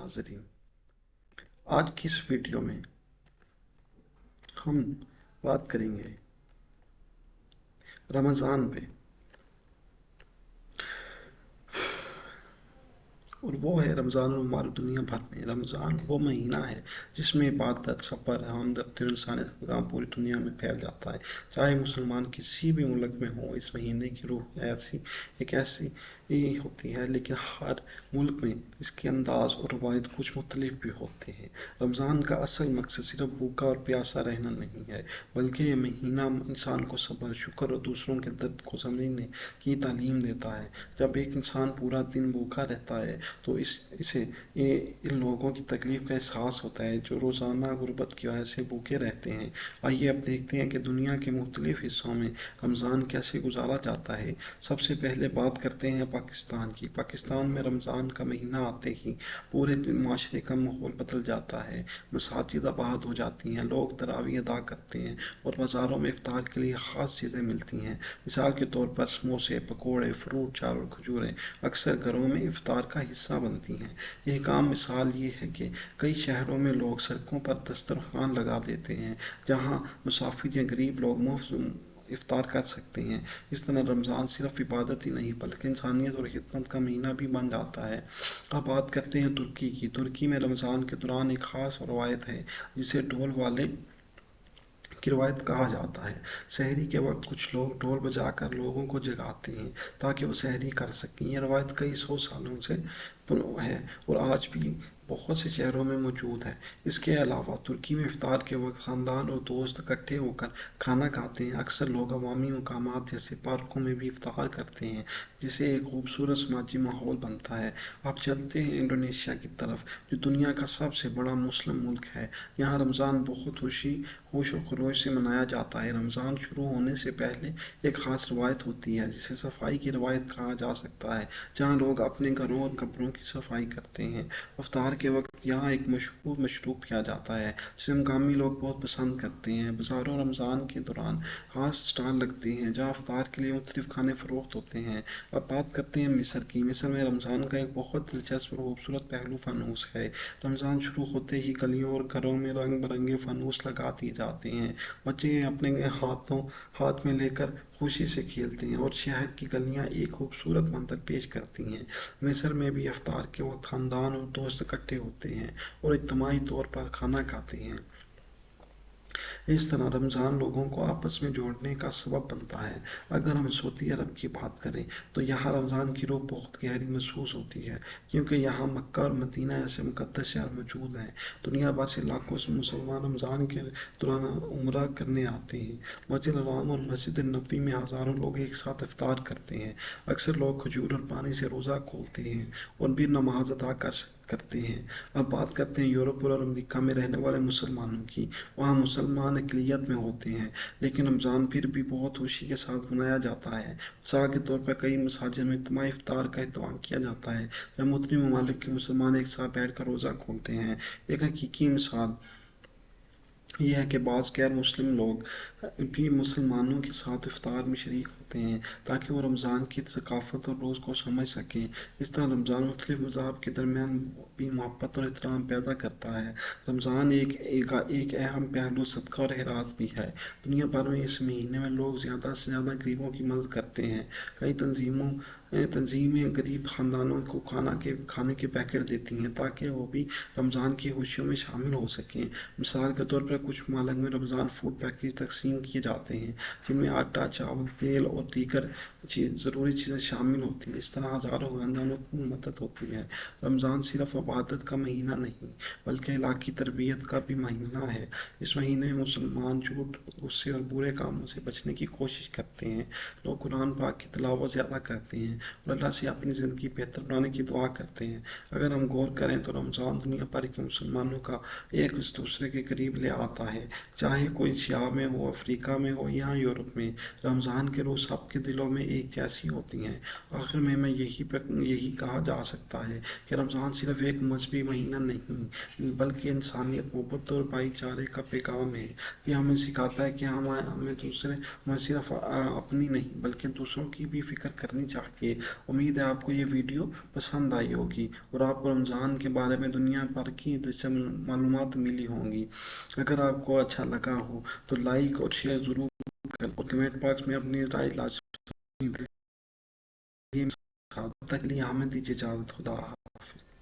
नाज़रीन, आज की इस वीडियो में हम बात करेंगे रमज़ान पे। और वो है रमज़ान मुबारक दुनिया भर में। रमज़ान वो महीना है जिसमें इबादत, सफ़र, हमदर्दी और इंसानियत का पैगाम पूरी दुनिया में फैल जाता है। चाहे मुसलमान किसी भी मुल्क में हो, इस महीने की रूह ऐसी ही होती है, लेकिन हर मुल्क में इसके अंदाज और रवायत कुछ मुख्तलिफ भी होते हैं। रमज़ान का असल मकसद सिर्फ भूखा और प्यासा रहना नहीं है, बल्कि ये महीना इंसान को सब्र, शुक्र और दूसरों के दर्द को समझने की तालीम देता है। जब एक इंसान पूरा दिन भूखा रहता है तो इसे इन लोगों की तकलीफ़ का एहसास होता है जो रोज़ाना गुर्बत की वजह से भूखे रहते हैं। आइए अब देखते हैं कि दुनिया के मुख्तलिफ हिस्सों में रमज़ान कैसे गुजारा जाता है। सबसे पहले बात करते हैं पाकिस्तान की। पाकिस्तान में रमज़ान का महीना आते ही पूरे माशरे का माहौल बदल जाता है। मसाजिद आबाद हो जाती हैं, लोग तरावी अदा करते हैं और बाज़ारों में इफ्तार के लिए ख़ास चीज़ें मिलती हैं। मिसाल के तौर पर समोसे, पकौड़े, फ्रूट चाट और खजूरें अक्सर घरों में इफ्तार का हिस्सा बनती हैं। एक आम मिसाल ये है कि कई शहरों में लोग सड़कों पर दस्तरखान लगा देते हैं जहाँ मुसाफिर या गरीब लोग मुफ्त इफ्तार कर सकते हैं। इस तरह रमज़ान सिर्फ इबादत ही नहीं बल्कि इंसानियत और खिदमत का महीना भी बन जाता है। अब बात करते हैं तुर्की की। तुर्की में रमज़ान के दौरान एक ख़ास रवायत है जिसे ढोल वाले की रवायत कहा जाता है। सहरी के वक्त कुछ लोग ढोल बजाकर लोगों को जगाते हैं ताकि वो सहरी कर सकें। यह रवायत कई सौ सालों से है और आज भी बहुत से शहरों में मौजूद है। इसके अलावा तुर्की में इफ्तार के वक्त ख़ानदान और दोस्त इकट्ठे होकर खाना खाते हैं। अक्सर लोग अवामी मकामात जैसे पार्कों में भी इफ्तार करते हैं, जिससे एक खूबसूरत समाजी माहौल बनता है। अब चलते हैं इंडोनेशिया की तरफ, जो दुनिया का सबसे बड़ा मुस्लिम मुल्क है। यहाँ रमज़ान बहुत होश और खरोश से मनाया जाता है। रमज़ान शुरू होने से पहले एक ख़ास रवायत होती है जिसे सफाई की रवायत कहा जा सकता है, जहाँ लोग अपने घरों और कब्रों की सफाई करते हैं। इफ्तार के वक्त यहाँ एक मशहूर मशरूब किया जाता है जिसे मकामी लोग बहुत पसंद करते हैं। बाज़ारों रमज़ान के दौरान खास स्टॉल लगते हैं जहाँ इफ्तार के लिए मुख्तलिफ खाने फ़रोख्त होते हैं। अब बात करते हैं मिस्र की। मिस्र में रमज़ान का एक बहुत दिलचस्प और खूबसूरत पहलू फ़ानूस है। रमज़ान शुरू होते ही गलियों और घरों में रंग बिरंगे फ़ानूस लगा दिए जाते हैं। बच्चे अपने हाथ में लेकर खुशी से खेलते हैं और शहर की गलियां एक खूबसूरत मंजर पेश करती हैं। मिस्र में भी इफ्तार के वक्त खानदान और दोस्त इकट्ठे होते हैं और इज्तिमाई तौर पर खाना खाते हैं। इस तरह रमज़ान लोगों को आपस में जोड़ने का सबब बनता है। अगर हम सऊदी अरब की बात करें तो यहाँ रमज़ान की रूह बहुत गहरी महसूस होती है, क्योंकि यहाँ मक्का और मदीना ऐसे मुक़द्दस शहर मौजूद हैं। दुनिया भर से लाखों से मुसलमान रमज़ान के दौरान उम्रा करने आते हैं। मस्जिद हराम और मस्जिद नबवी में हज़ारों लोग एक साथ इफ्तार करते हैं। अक्सर लोग खजूर और पानी से रोज़ा खोलते हैं और भी नमाज अदा करते हैं। अब बात करते हैं यूरोप और अमेरिका में रहने वाले मुसलमानों की। वहाँ मुसलमान अक़लियत में होते हैं, लेकिन रमज़ान फिर भी बहुत खुशी के साथ मनाया जाता है। मिसाल के तौर पर कई मसाजिद में इज्तिमाई इफ्तार का एहतमाम किया जाता है, जब मुस्लिम ममालिक के मुसलमान एक साथ बैठ कर रोज़ा खोलते हैं। एक हकीकी मिसाल यह है कि बाज़ गैर मुस्लिम लोग भी मुसलमानों के साथ इफ्तार में शरीक होते हैं ताकि वो रमज़ान की सकाफ़त और रोज़ को समझ सकें। इस तरह रमज़ान मुख्तलिफ मज़ाहब के दरमियान भी मोहब्बत और एहतराम पैदा करता है। रमज़ान एक अहम पहलू सदका और खैरात भी है। दुनिया भर में इस महीने में लोग ज़्यादा से ज़्यादा गरीबों की मदद करते हैं। कई तंजीमें गरीब ख़ानदानों को खाने के पैकेट देती हैं ताकि वो भी रमज़ान की खुशियों में शामिल हो सकें। मिसाल के तौर पर कुछ ममालिक में रमज़ान फूड पैकेज तकसीम किए जाते हैं जिनमें आटा, चावल, तेल और दीगर ज़रूरी चीज़ें शामिल होती हैं। इस तरह हज़ारों खानदानों की मदद होती है। रमज़ान सिर्फ इबादत का महीना नहीं बल्कि इलाही तरबियत का भी महीना है। इस महीने में मुसलमान झूठ, गुस्से और बुरे कामों से बचने की कोशिश करते हैं। लोग कुरान पाक की तिलावत ज़्यादा करते हैं और अल्लाह से अपनी ज़िंदगी बेहतर बनाने की दुआ करते हैं। अगर हम गौर करें तो रमज़ान दुनिया भर के मुसलमानों का एक दूसरे के करीब ले आता है। चाहे कोई एशिया में हो, अफ्रीका में हो या यूरोप में, रमज़ान के रोज़ सबके दिलों में ایک جیسی ہوتی ہیں۔ آخر میں یہی کہا جا سکتا ہے کہ رمضان صرف ایک مذہبی مہینہ نہیں بلکہ انسانیت، محبت اور بھائی چارے کا پیغام ہے۔ یہ ہمیں سکھاتا ہے کہ ہمیں صرف اپنی نہیں بلکہ دوسروں کی بھی فکر کرنی چاہیے۔ امید ہے آپ کو یہ ویڈیو پسند آئی ہوگی اور آپ کو رمضان کے بارے میں دنیا بھر کی دلچسپ معلومات ملی ہوں گی۔ اگر آپ کو اچھا لگا ہو تو لائک اور شیئر ضرور کریں اور کمنٹ باکس میں اپنی رائے لازمی دیں۔ تب تک کے لیے ہمیں دیجیے اجازت۔ خدا حافظ۔